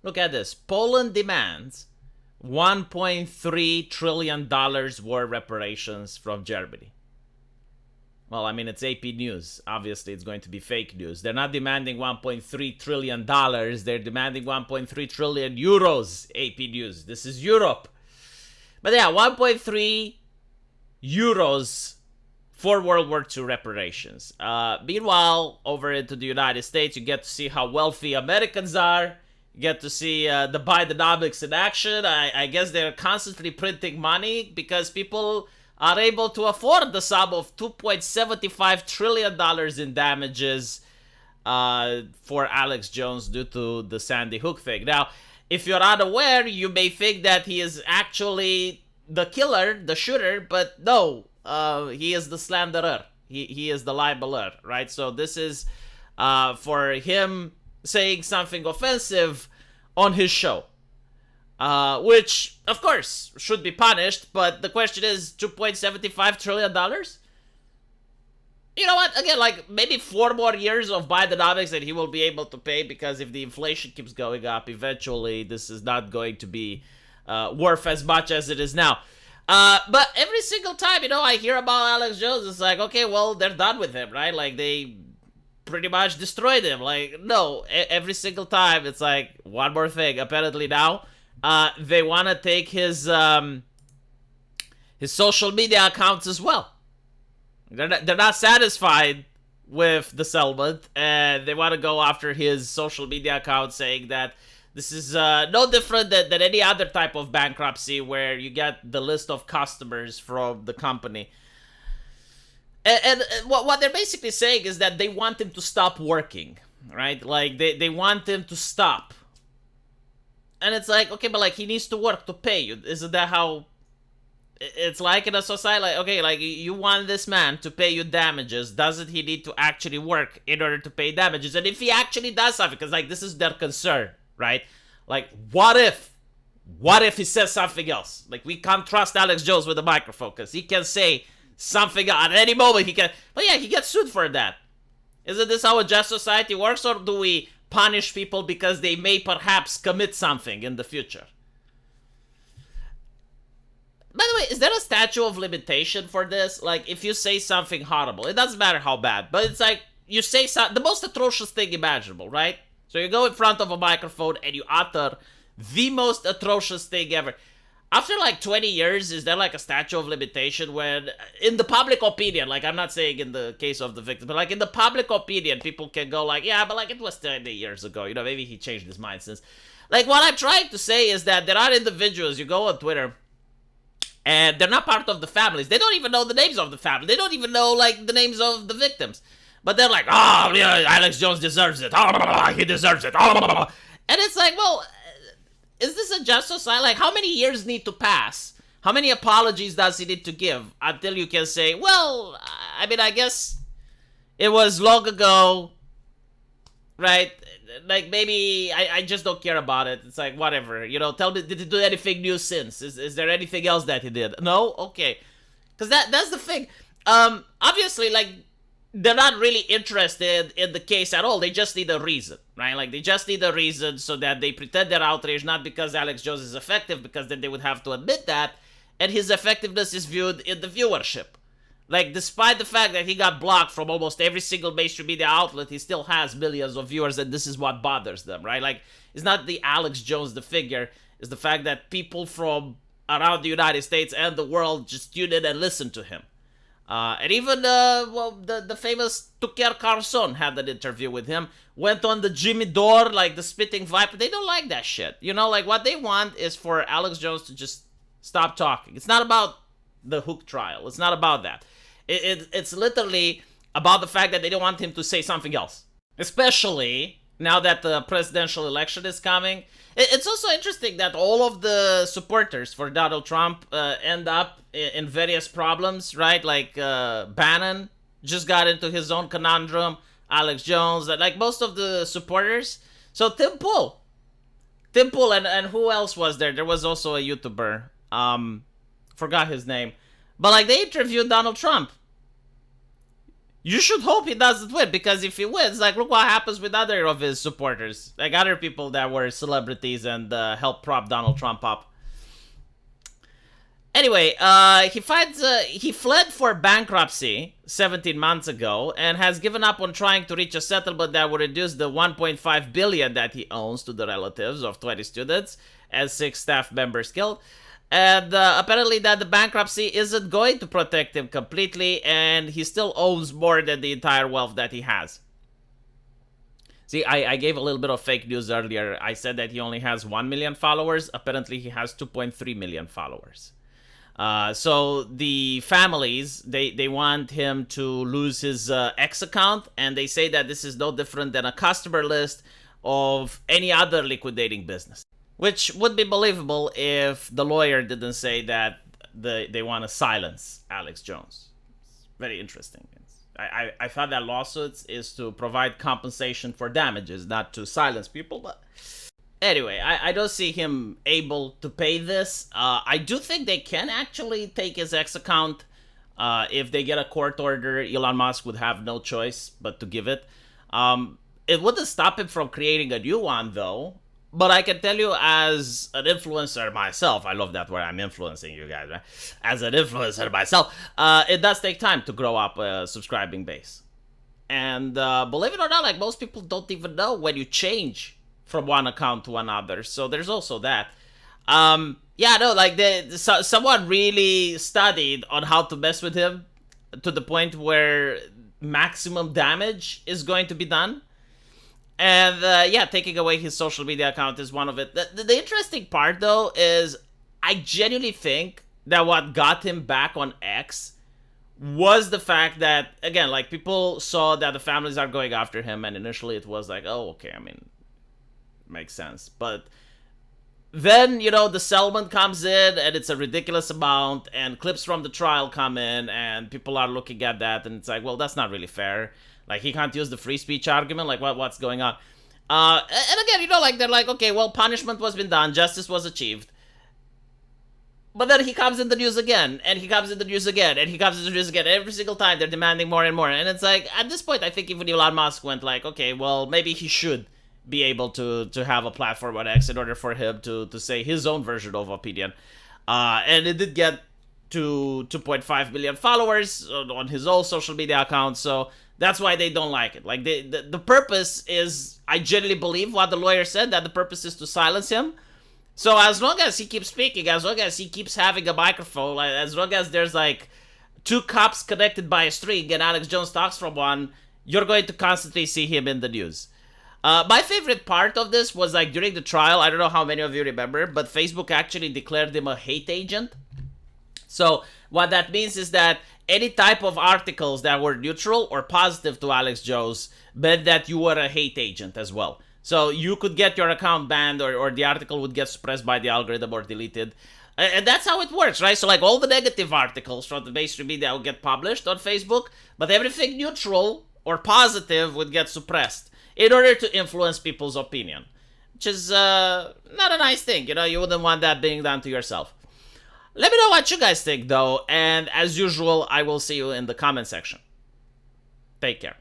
Look at this. Poland demands $1.3 trillion war reparations from Germany. Well, I mean, it's AP News. Obviously, it's going to be fake news. They're not demanding $1.3 trillion. They're demanding 1.3 trillion euros, AP News. This is Europe. But yeah, 1.3 euros for World War II reparations. Meanwhile, over into the United States, you get to see how wealthy Americans are. You get to see the Bidenomics in action. I guess they're constantly printing money because people are able to afford the sum of $2.75 trillion in damages for Alex Jones due to the Sandy Hook thing. Now, if you're unaware, you may think that he is actually the killer, the shooter, but no, he is the slanderer. He is the libeler, right? So this is for him saying something offensive on his show. Which, of course, should be punished, but the question is, $2.75 trillion? You know what? Again, like, maybe 4 more years of Bidenomics and he will be able to pay, because if the inflation keeps going up, eventually this is not going to be worth as much as it is now. But every single time, I hear about Alex Jones, it's like, okay, well, they're done with him, right? Like, they pretty much destroyed him. Like, no, every single time, it's like, one more thing. Apparently now, they want to take his social media accounts as well. They're not satisfied with the settlement, and they want to go after his social media account, saying that this is no different than any other type of bankruptcy where you get the list of customers from the company. And what they're basically saying is that they want him to stop working, right? Like, they want him to stop. And it's like, okay, but like, he needs to work to pay you. Isn't that how it's like in a society? Like, okay, like, you want this man to pay you damages. Doesn't he need to actually work in order to pay damages? And if he actually does something, because like, this is their concern, right? Like, what if he says something else? Like, we can't trust Alex Jones with a microphone because he can say something at any moment. He can, but yeah, he gets sued for that. Isn't this how a just society works, or do we punish people because they may perhaps commit something in the future? By the way, is there a statute of limitation for this? Like, if you say something horrible, it doesn't matter how bad, but it's like, you say the most atrocious thing imaginable, right? So you go in front of a microphone and you utter the most atrocious thing ever. After like 20 years, is there like a statute of limitation when, in the public opinion, like, I'm not saying in the case of the victim, but like in the public opinion, people can go like, yeah, but like, it was 20 years ago, maybe he changed his mind since. Like, what I'm trying to say is that there are individuals, you go on Twitter, and they're not part of the families. They don't even know the names of the family. They don't even know, like, the names of the victims. But they're like, oh, yeah, Alex Jones deserves it. He deserves it. And it's like, well, is this a just society? Like, how many years need to pass? How many apologies does he need to give until you can say, well, I mean, I guess it was long ago, right? Like, maybe I just don't care about it. It's like, whatever. Tell me, did he do anything new since? Is there anything else that he did? No? Okay. Because that's the thing. Obviously, like, they're not really interested in the case at all. They just need a reason, right? Like, they just need a reason so that they pretend they're outraged, not because Alex Jones is effective, because then they would have to admit that, and his effectiveness is viewed in the viewership. Like, despite the fact that he got blocked from almost every single mainstream media outlet, he still has millions of viewers, and this is what bothers them, right? Like, it's not the Alex Jones, the figure, it's the fact that people from around the United States and the world just tune in and listen to him. And even, the famous Tucker Carlson had an interview with him, went on the Jimmy Dore, like the spitting viper. They don't like that shit. Like, what they want is for Alex Jones to just stop talking. It's not about the Hook trial. It's not about that. It's literally about the fact that they don't want him to say something else. Especially now that the presidential election is coming. It's also interesting that all of the supporters for Donald Trump end up in various problems, right? Like, Bannon just got into his own conundrum. Alex Jones, like most of the supporters. So Tim Pool, and who else was there? There was also a YouTuber. Forgot his name. But like, they interviewed Donald Trump. You should hope he doesn't win, because if he wins, like, look what happens with other of his supporters, like other people that were celebrities and helped prop Donald Trump up. Anyway, he fled for bankruptcy 17 months ago and has given up on trying to reach a settlement that would reduce the 1.5 billion that he owns to the relatives of 20 students and 6 staff members killed. And apparently that the bankruptcy isn't going to protect him completely, and he still owns more than the entire wealth that he has. See, I gave a little bit of fake news earlier. I said that he only has 1 million followers. Apparently he has 2.3 million followers. So the families, they want him to lose his X account, and they say that this is no different than a customer list of any other liquidating business. Which would be believable if the lawyer didn't say that they want to silence Alex Jones. It's very interesting. I thought that lawsuits is to provide compensation for damages, not to silence people, but... Anyway, I don't see him able to pay this. I do think they can actually take his X account. If they get a court order, Elon Musk would have no choice but to give it. It wouldn't stop him from creating a new one, though. But I can tell you, as an influencer myself, I love that word, I'm influencing you guys, right? As an influencer myself, it does take time to grow up a subscribing base. And believe it or not, like, most people don't even know when you change from one account to another. So there's also that. Yeah, no, like, someone really studied on how to mess with him to the point where maximum damage is going to be done. And yeah, taking away his social media account is one of it. The interesting part, though, is I genuinely think that what got him back on X was the fact that, again, like, people saw that the families are going after him, and initially it was like, oh, okay, I mean, makes sense. But then, you know, the settlement comes in, and it's a ridiculous amount, and clips from the trial come in, and people are looking at that, and it's like, well, that's not really fair. Like, he can't use the free speech argument. Like, what's going on? And again, you know, like, they're like, okay, well, punishment was been done. Justice was achieved. But then he comes in the news again. And he comes in the news again. And he comes in the news again. Every single time, they're demanding more and more. And it's like, at this point, I think even Elon Musk went like, okay, well, maybe he should be able to have a platform on X in order for him to say his own version of opinion. And it did get to 2.5 million followers on his own social media account. So... that's why they don't like it. Like, the purpose is, I genuinely believe what the lawyer said, that the purpose is to silence him. So as long as he keeps speaking, as long as he keeps having a microphone, like, as long as there's, like, 2 cops connected by a string and Alex Jones talks from one, you're going to constantly see him in the news. My favorite part of this was, like, during the trial, I don't know how many of you remember, but Facebook actually declared him a hate agent. So what that means is that any type of articles that were neutral or positive to Alex Jones meant that you were a hate agent as well. So you could get your account banned, or the article would get suppressed by the algorithm or deleted. And that's how it works, right? So, like, all the negative articles from the mainstream media would get published on Facebook, but everything neutral or positive would get suppressed in order to influence people's opinion, which is not a nice thing. You know, you wouldn't want that being done to yourself. Let me know what you guys think, though, and as usual, I will see you in the comment section. Take care.